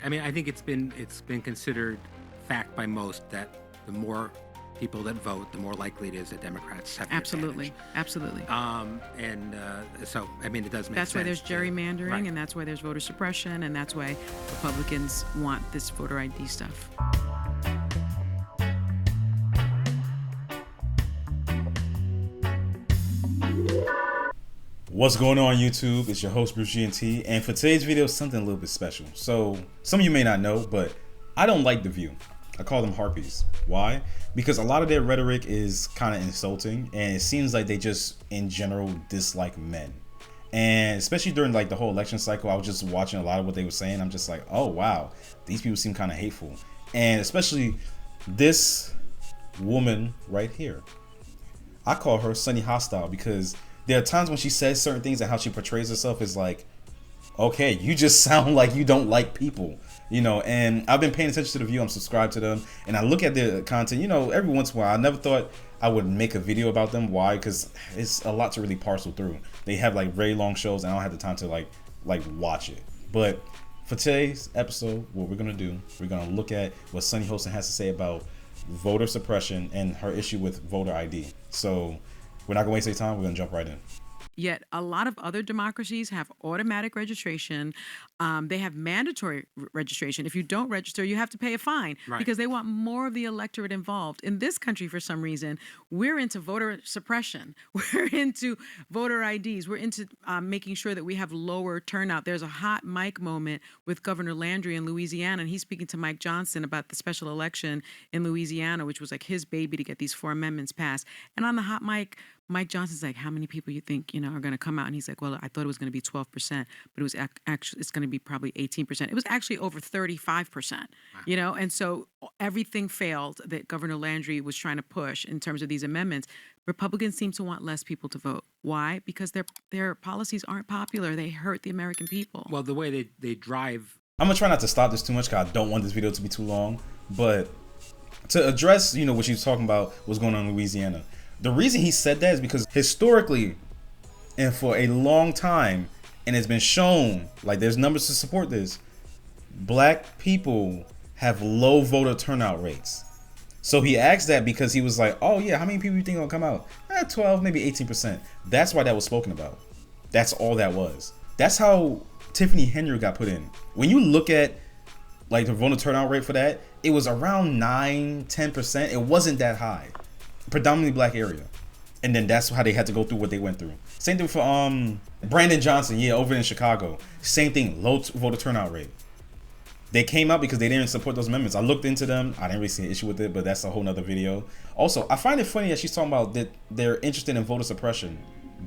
I mean, I think it's been considered fact by most that the more people that vote, the more likely it is that Democrats have the Absolutely, absolutely. So I mean, it does make That's sense. why there's gerrymandering, Right. and that's why there's voter suppression, and that's why Republicans want this voter ID stuff. What's going on, YouTube? It's your host Bruce GNT, and for today's video, something a little bit special. So some of you may not know, but I don't like The View. I call them harpies. Why? Because a lot of their rhetoric is kind of insulting, and it seems like they just in general dislike men. And especially during like the whole election cycle, I was just watching a lot of what they were saying. I'm just like, oh wow, these people seem kind of hateful. And especially this woman right here. I call her Sonny Hostile because there are times when she says certain things and how she portrays herself is like, okay, you just sound like you don't like people, you know. And I've been paying attention to The View. I'm subscribed to them, and I look at their content, you know, every once in a while. I never thought I would make a video about them. Why? Because it's a lot to really parcel through. They have like very long shows, and I don't have the time to like watch it. But for today's episode, what we're gonna do, we're gonna look at what Sonny Hostin has to say about voter suppression and her issue with voter ID. So we're not gonna waste any time. We're gonna jump right in. Yet a lot of other democracies have automatic registration. They have mandatory registration. If you don't register, you have to pay a fine because they want more of the electorate involved. In this country, for some reason, we're into voter suppression. We're into voter IDs. We're into making sure that we have lower turnout. There's a hot mic moment with Governor Landry in Louisiana, and he's speaking to Mike Johnson about the special election in Louisiana, which was like his baby to get these 4 amendments passed. And on the hot mic, Mike Johnson's like, how many people you think, you know, are going to come out? And he's like, well, I thought it was going to be 12%, but it was actually, it's going to be probably 18%. It was actually over 35%, you know? And so everything failed that Governor Landry was trying to push in terms of these amendments. Republicans seem to want less people to vote. Why? Because their policies aren't popular. They hurt the American people. Well, the way they drive. I'm gonna try not to stop this too much because I don't want this video to be too long. But to address, you know, what she was talking about, what's going on in Louisiana. The reason he said that is because historically and for a long time, and it's been shown, like there's numbers to support this, black people have low voter turnout rates. So he asked that because he was like, oh yeah, how many people do you think will come out? 12, maybe 18%. That's why that was spoken about. That's all that was. That's how Tiffany Henry got put in. When you look at like the voter turnout rate for that, it was around 9-10%. It wasn't that high. Predominantly black area. And then that's how they had to go through what they went through. Same thing for Brandon Johnson, yeah, over in Chicago. Same thing, low voter turnout rate. They came out because they didn't support those amendments. I looked into them. I didn't really see an issue with it, but that's a whole nother video. Also, I find it funny that she's talking about that they're interested in voter suppression,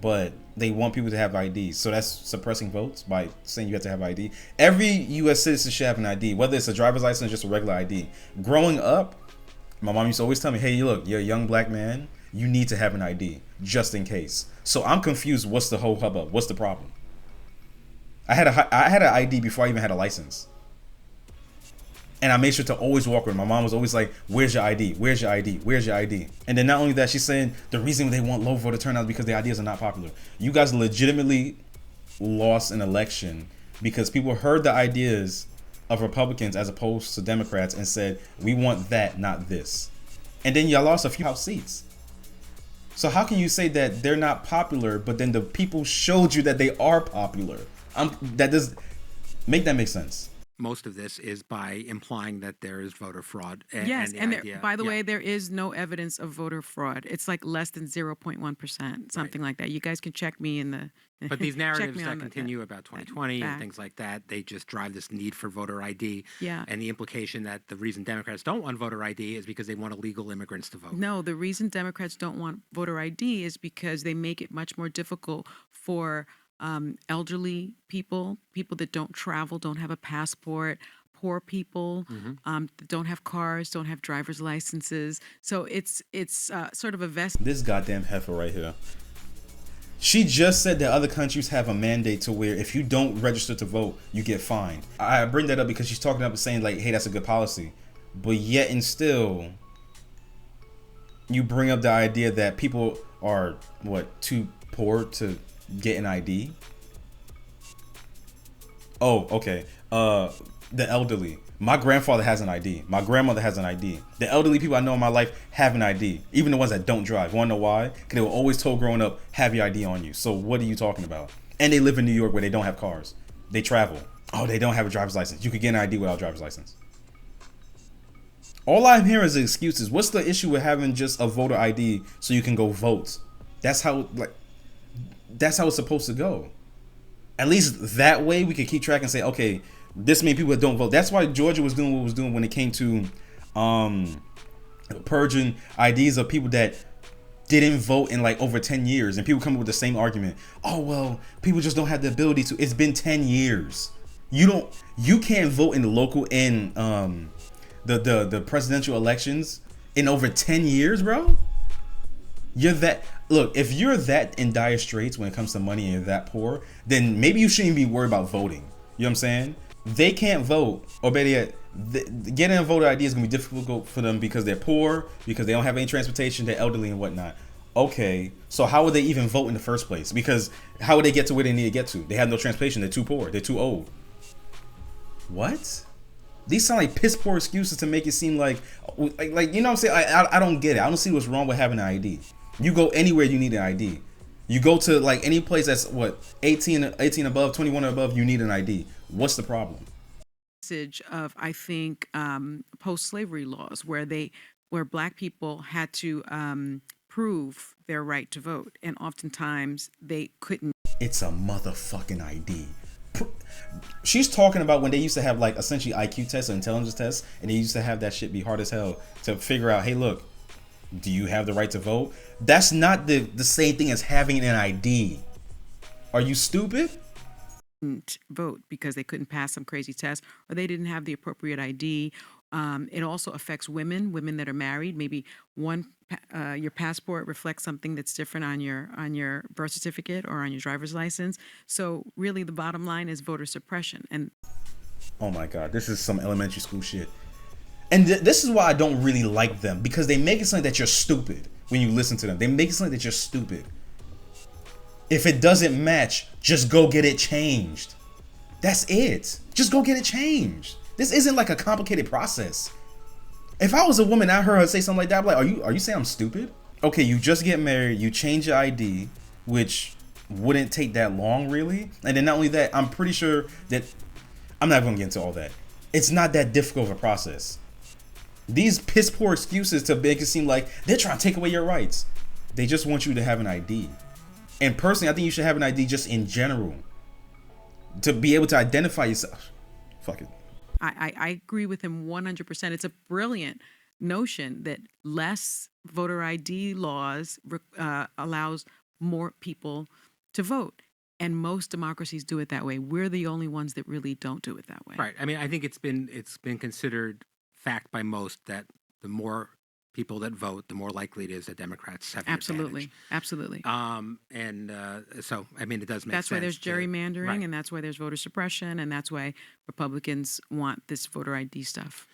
but they want people to have IDs. So that's suppressing votes by saying you have to have ID. Every U.S. citizen should have an ID, whether it's a driver's license or just a regular ID. Growing up, my mom used to always tell me, hey, look, you're a young black man. You need to have an ID just in case. So I'm confused. What's the whole hubbub? What's the problem? I had an ID before I even had a license. And I made sure to always walk with her. My mom was always like, where's your ID? Where's your ID? Where's your ID? And then not only that, she's saying the reason they want low voter turnout is because their ideas are not popular. You guys legitimately lost an election because people heard the ideas of Republicans as opposed to Democrats and said, we want that, not this. And then y'all lost a few House seats. So how can you say that they're not popular, but then the people showed you that they are popular? That does make that make sense. Most of this is by implying that there is voter fraud. Yes, and by the way, there is no evidence of voter fraud. It's like less than 0.1%, something like that. You guys can check me in the. But these narratives that continue about 2020 and things like that, they just drive this need for voter ID. Yeah. And the implication that the reason Democrats don't want voter ID is because they want illegal immigrants to vote. No, the reason Democrats don't want voter ID is because they make it much more difficult for elderly people that don't travel, don't have a passport, poor people, that don't have cars, don't have driver's licenses. So it's sort of a This goddamn heifer right here. She just said that other countries have a mandate to where if you don't register to vote, you get fined. I bring that up because she's talking up and saying like, hey, that's a good policy. But yet and still, you bring up the idea that people are, too poor to get an ID? Oh, okay. the elderly. My grandfather has an ID. My grandmother has an ID. The elderly people I know in my life have an ID. Even the ones that don't drive. Want to know why? Because they were always told growing up, have your ID on you. So what are you talking about? And they live in New York where they don't have cars. They travel. Oh, they don't have a driver's license. You could get an ID without a driver's license. All I'm hearing is excuses. What's the issue with having just a voter ID so you can go vote? That's how it's supposed to go. At least that way we could keep track and say, okay, this many people that don't vote. That's why Georgia was doing what it was doing when it came to purging IDs of people that didn't vote in like over 10 years. And people come up with the same argument. Oh, well, people just don't have the ability to. It's been 10 years. You can't vote in the local and the presidential elections in over 10 years, bro. If you're that in dire straits when it comes to money and you're that poor, then maybe you shouldn't be worried about voting. You know what I'm saying? They can't vote, or better yet, getting a voter ID is gonna be difficult for them because they're poor, because they don't have any transportation, they're elderly and whatnot. Okay, so how would they even vote in the first place? Because how would they get to where they need to get to? They have no transportation, they're too poor, they're too old. What? These sound like piss poor excuses to make it seem like you know what I'm saying? I don't get it. I don't see what's wrong with having an ID. You go anywhere, you need an ID. You go to like any place that's 18 above, 21 or above, you need an ID. What's the problem? Message of, I think, post-slavery laws where Black people had to prove their right to vote, and oftentimes they couldn't. It's a motherfucking ID. She's talking about when they used to have like essentially IQ tests or intelligence tests, and they used to have that shit be hard as hell to figure out, hey, look, do you have the right to vote? That's not the same thing as having an ID. Are you stupid? Vote because they couldn't pass some crazy test, or they didn't have the appropriate ID. It also affects women that are married. Maybe your passport reflects something that's different on your birth certificate or on your driver's license. So really, the bottom line is voter suppression. And oh my God, this is some elementary school shit. And this is why I don't really like them, because they make it sound that you're stupid when you listen to them. They make it sound that you're stupid. If it doesn't match, just go get it changed. That's it. Just go get it changed. This isn't like a complicated process. If I was a woman, I heard her say something like that, I'd be like, are you saying I'm stupid? Okay, you just get married, you change your ID, which wouldn't take that long, really. And then not only that, I'm pretty sure that, I'm not going to get into all that. It's not that difficult of a process. These piss poor excuses to make it seem like they're trying to take away your rights. They just want you to have an ID. And personally, I think you should have an ID just in general to be able to identify yourself. Fuck it. I agree with him 100%. It's a brilliant notion that less voter ID laws allows more people to vote. And most democracies do it that way. We're the only ones that really don't do it that way. Right. I mean, I think it's been considered fact by most that the more people that vote, the more likely it is that Democrats have an Absolutely. advantage. So, I mean, it does make sense. That's why there's gerrymandering, right. And that's why there's voter suppression, and that's why Republicans want this voter ID stuff.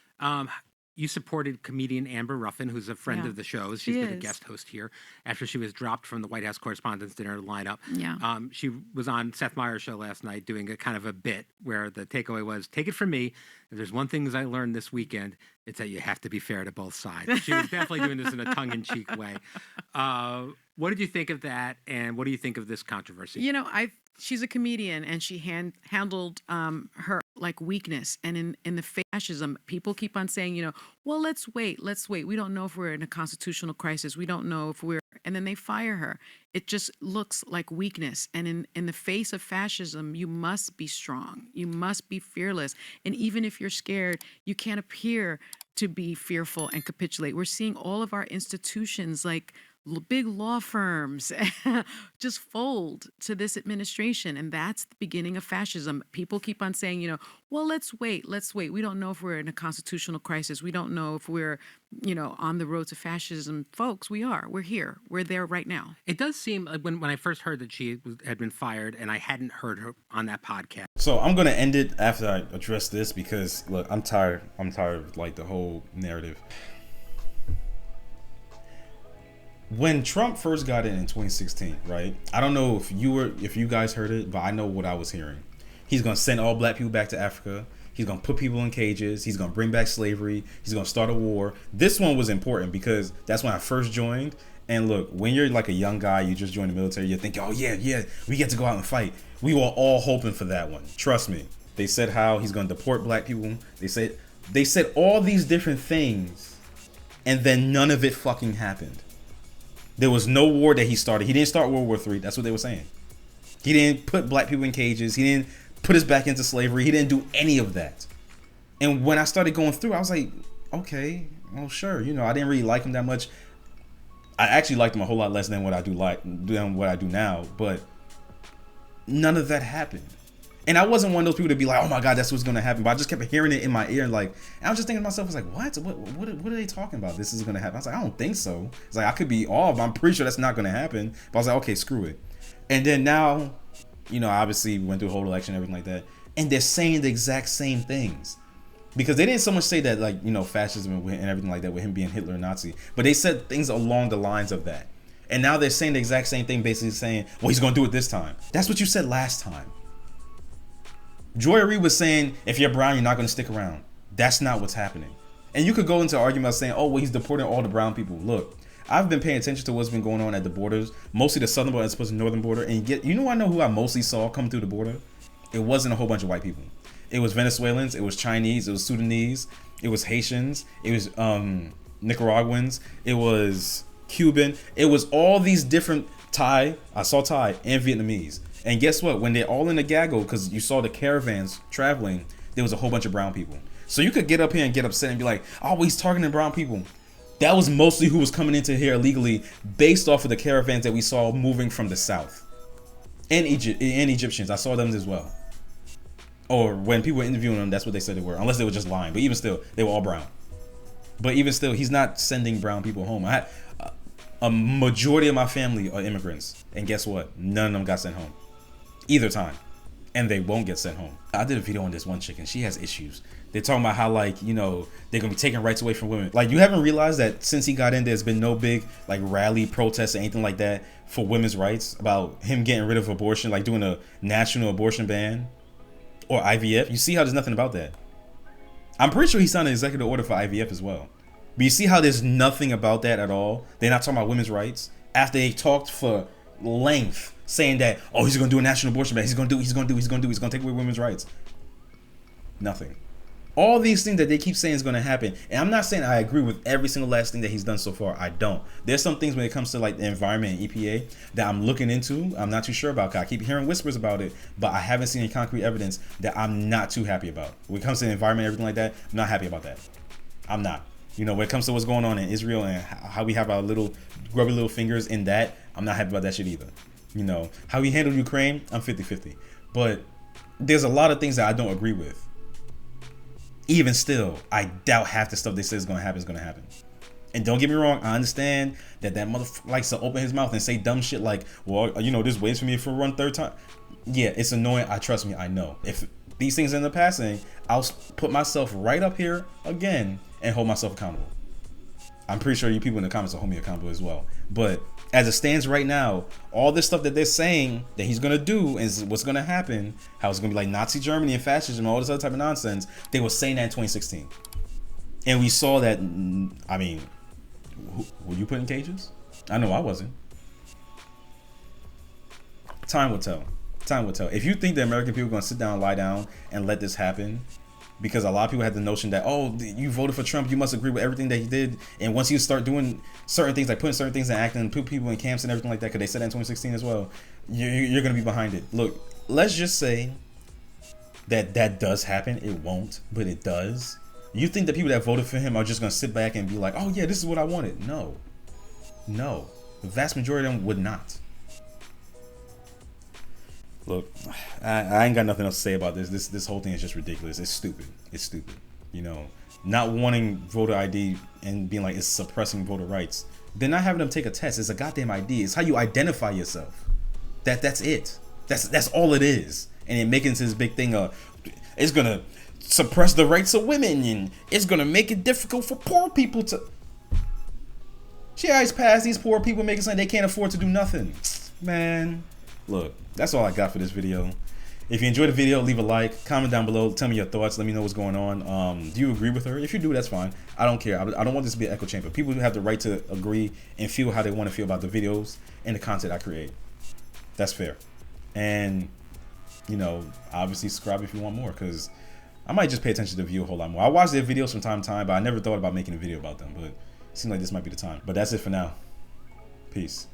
You supported comedian Amber Ruffin, who's a friend of the show. She's been a guest host here after she was dropped from the White House Correspondents' Dinner lineup. Yeah. She was on Seth Meyers' show last night doing a kind of a bit where the takeaway was, take it from me, if there's one thing I learned this weekend, it's that you have to be fair to both sides. She was definitely doing this in a tongue-in-cheek way. What did you think of that, and what do you think of this controversy? You know, she's a comedian, and she handled her like weakness. And in the fascism, people keep on saying, you know, well, let's wait. We don't know if we're in a constitutional crisis. We don't know if we're, and then they fire her. It just looks like weakness. And in the face of fascism, you must be strong. You must be fearless. And even if you're scared, you can't appear to be fearful and capitulate. We're seeing all of our institutions, like big law firms, just fold to this administration. And that's the beginning of fascism. People keep on saying, you know, well, let's wait. We don't know if we're in a constitutional crisis. We don't know if we're, you know, on the road to fascism. Folks, we're here. We're there right now. It does seem like when I first heard that she had been fired, and I hadn't heard her on that podcast. So I'm going to end it after I address this, because look, I'm tired of like the whole narrative. When Trump first got in 2016, right? I don't know if you guys heard it, but I know what I was hearing. He's gonna send all black people back to Africa. He's going to put people in cages. He's going to bring back slavery. He's going to start a war. This one was important because that's when I first joined. And look, when you're like a young guy, you just joined the military, you think, oh yeah, we get to go out and fight. We were all hoping for that one. Trust me. They said how he's going to deport black people. They said all these different things, and then none of it fucking happened. There was no war that he started. He didn't start World War III. That's what they were saying. He didn't put black people in cages. He didn't put us back into slavery. He didn't do any of that. And when I started going through, I was like, okay, well, sure. You know, I didn't really like him that much. I actually liked him a whole lot less than what I do now. But none of that happened. And I wasn't one of those people to be like, oh my God, that's what's going to happen. But I just kept hearing it in my ear. And I was just thinking to myself, I was like, what are they talking about? This is going to happen. I was like, I don't think so. It's like, I could be off. I'm pretty sure that's not going to happen. But I was like, okay, screw it. And then now, you know, obviously we went through a whole election and everything like that. And they're saying the exact same things. Because they didn't so much say that, like, you know, fascism and everything like that with him being Hitler and Nazi. But they said things along the lines of that. And now they're saying the exact same thing, basically saying, well, he's going to do it this time. That's what you said last time. Joy Reid was saying, if you're brown, you're not going to stick around. That's not what's happening. And you could go into an argument saying, oh, well, he's deporting all the brown people. Look, I've been paying attention to what's been going on at the borders, mostly the southern border as opposed to the northern border. And you know who I mostly saw come through the border? It wasn't a whole bunch of white people. It was Venezuelans, it was Chinese, it was Sudanese, it was Haitians, it was Nicaraguans, it was Cuban, it was all these different I saw Thai and Vietnamese. And guess what? When they're all in the gaggle, because you saw the caravans traveling, there was a whole bunch of brown people. So you could get up here and get upset and be like, oh, he's targeting brown people. That was mostly who was coming into here illegally based off of the caravans that we saw moving from the south. And Egyptians, I saw them as well. Or when people were interviewing them, that's what they said they were. Unless they were just lying. But even still, they were all brown. But even still, he's not sending brown people home. I had a majority of my family are immigrants. And guess what? None of them got sent home. Either time. And they won't get sent home. I did a video on this one chick and she has issues. They're talking about how, like, you know, they're going to be taking rights away from women. Like, you haven't realized that since he got in, there's been no big, like, rally, protest, or anything like that for women's rights about him getting rid of abortion, like doing a national abortion ban. Or IVF. You see how there's nothing about that. I'm pretty sure he signed an executive order for IVF as well. But you see how there's nothing about that at all? They're not talking about women's rights. After they talked for length saying that, oh, he's going to do a national abortion ban. He's going to take away women's rights. Nothing. All these things that they keep saying is going to happen. And I'm not saying I agree with every single last thing that he's done so far. I don't. There's some things when it comes to like the environment and EPA that I'm looking into. I'm not too sure about. I keep hearing whispers about it, but I haven't seen any concrete evidence that I'm not too happy about. When it comes to the environment and everything like that, I'm not happy about that. I'm not. You know, when it comes to what's going on in Israel and how we have our little grubby little fingers in that, I'm not happy about that shit either. You know, how we handle Ukraine, I'm 50-50. But there's a lot of things that I don't agree with. Even still, I doubt half the stuff they say is going to happen. And don't get me wrong, I understand that motherfucker likes to open his mouth and say dumb shit like, well, you know, this waits for me for a run third time. Yeah, it's annoying. Trust me, I know. If these things end up passing, I'll put myself right up here again and hold myself accountable. I'm pretty sure you people in the comments will hold me accountable as well. But as it stands right now, all this stuff that they're saying that he's going to do is what's going to happen, how it's going to be like Nazi Germany and fascism and all this other type of nonsense, they were saying that in 2016. And we saw that, I mean, were you put in cages? I know I wasn't. Time will tell. Time will tell. If you think the American people are going to sit down, lie down, and let this happen, because a lot of people had the notion that, oh, you voted for Trump, you must agree with everything that he did. And once you start doing certain things, like putting certain things in action and put people in camps and everything like that, because they said that in 2016 as well, you're going to be behind it. Look, let's just say that does happen. It won't, but it does. You think the people that voted for him are just going to sit back and be like, oh, yeah, this is what I wanted? No. No. The vast majority of them would not. Look, I ain't got nothing else to say about this. This whole thing is just ridiculous. It's stupid. It's stupid. You know, not wanting voter ID and being like it's suppressing voter rights. They're not having them take a test. It's a goddamn ID. It's how you identify yourself. That's it. That's all it is. And it making this big thing it's gonna suppress the rights of women and it's gonna make it difficult for poor people to. She always passed these poor people making something they can't afford to do nothing. Man. Look, that's all I got for this video. If you enjoyed the video, leave a like, comment down below, tell me your thoughts, let me know what's going on. Do you agree with her? If you do, that's fine. I don't care. I don't want this to be an echo chamber. People have the right to agree and feel how they want to feel about the videos and the content I create. That's fair. And, you know, obviously subscribe if you want more, because I might just pay attention to the view a whole lot more. I watch their videos from time to time, but I never thought about making a video about them. But it seems like this might be the time. But that's it for now. Peace.